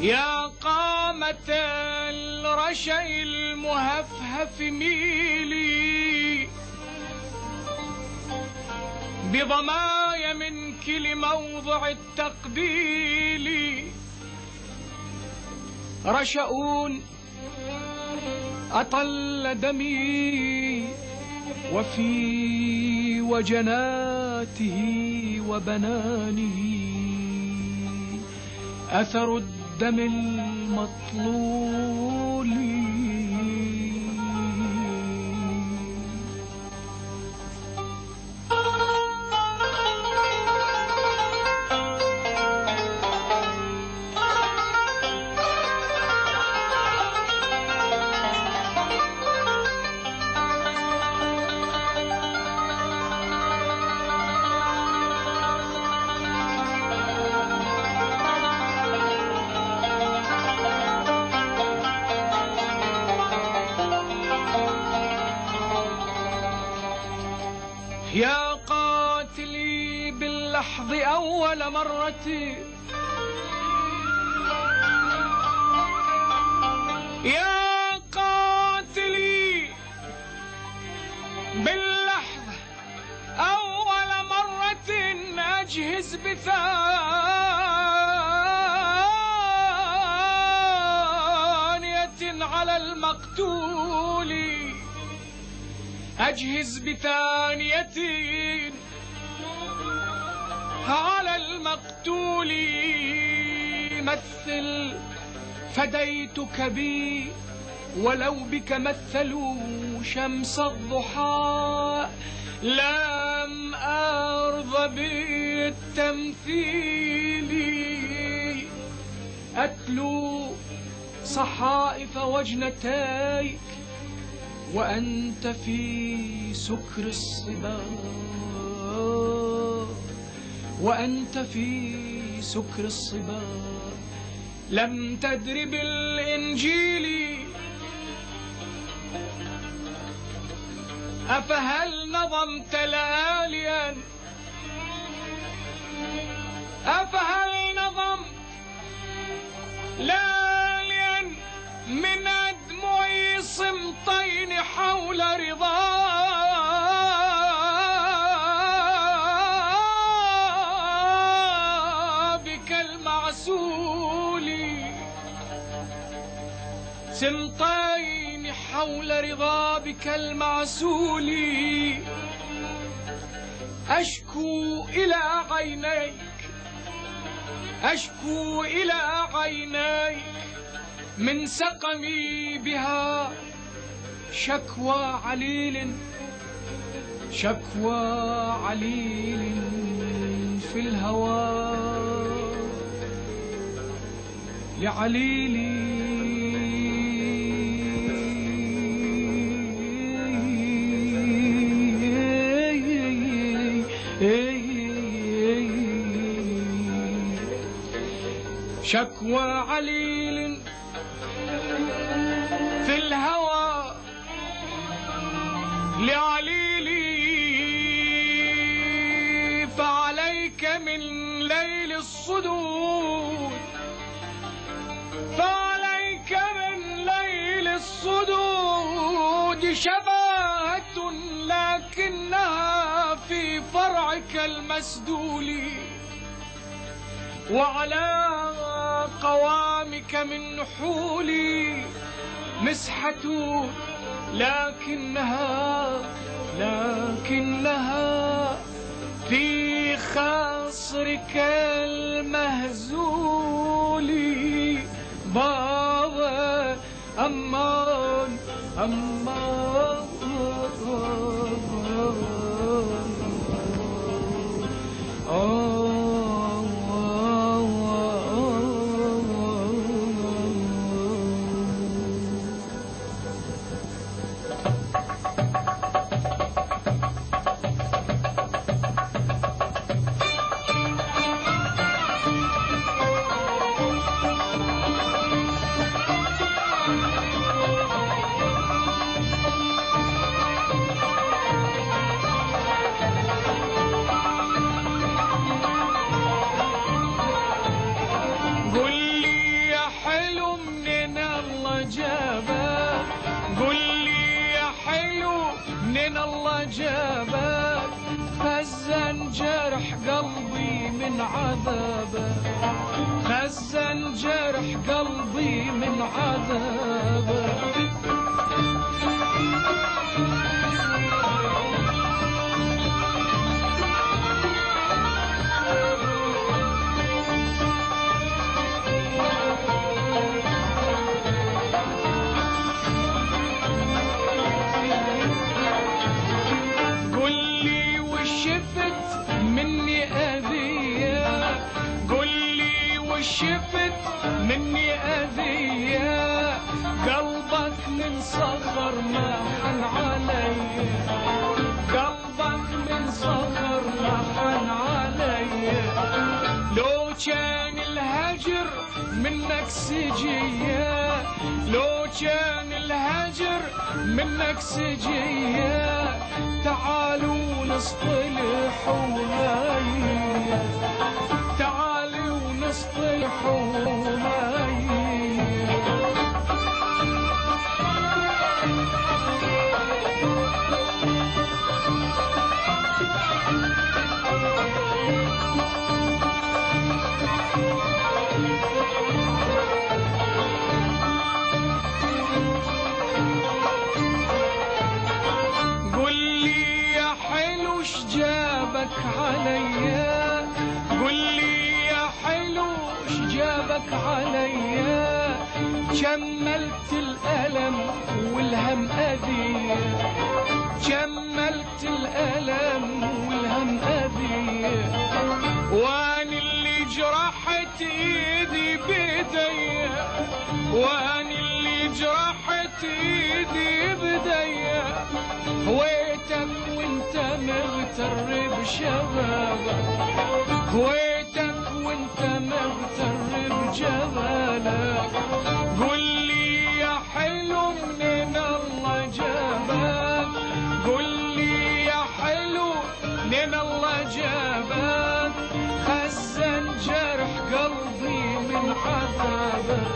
يا قامة الرشا المهفهف ميلي بضمايا منك لموضع التقبيل. رشؤون أطل دمي وفي وجناته وبنانه أثر الدم المطلول. يا قاتلي باللحظ أول مرة، يا قاتلي باللحظ أول مرة أجهز بثانية على المقتول، أجهز بثانية على المقتول. مثل فديتك بي ولو بك مثلوا شمس الضحى، لم أرض بالتمثيل. أتلو صحائف وجنتيك وأنت في سكر الصبا، وأنت في سكر الصبا. لم تدر بالإنجيل أفهل نظمت لياليا، أفهل نظمت لياليا من أدمع صمتين حول رضابك المعسول، صمتين حول رضابك المعسول. أشكو إلى عينيك، أشكو إلى عينيك من سقمي بها شكوى عليل، شكوى عليل في الهوى لعليلي. شكوى عليل في الهوى لعليلي. فعليك من ليل الصدود، فعليك من ليل الصدود شباهة لكنها في فرعك المسدول، وعلى قوامك من نحولي مسحة لكنها في خاصرك المهزول. بابا أمان أمان الله جابك، خزن جرح قلبي من عذابك، خزن جرح قلبي من عذابك. شفت مني أذية، قلبك من صغر ما حن علي، قلبك من صغر ما حن علي. لو كان الهجر منك سجية، لو كان الهجر منك سجية، تعالوا نصطلح وهاي، تعالوا نصطلح وهاي. عليا قل لي يا حلو ايش جابك عليا، جملت الألم والهم أذية، جملت الألم والهم أذية، واني اللي جرحت ايدي بيدي، واني اللي جرحت ايدي بيدي، هويتك وانت مغتر بشبابك، هويتك وانت مغتر بجمالك. قل لي يا حلو منين الله جابك، قل لي يا حلو منين الله جابك، خزن جرح قلبي من عذابك،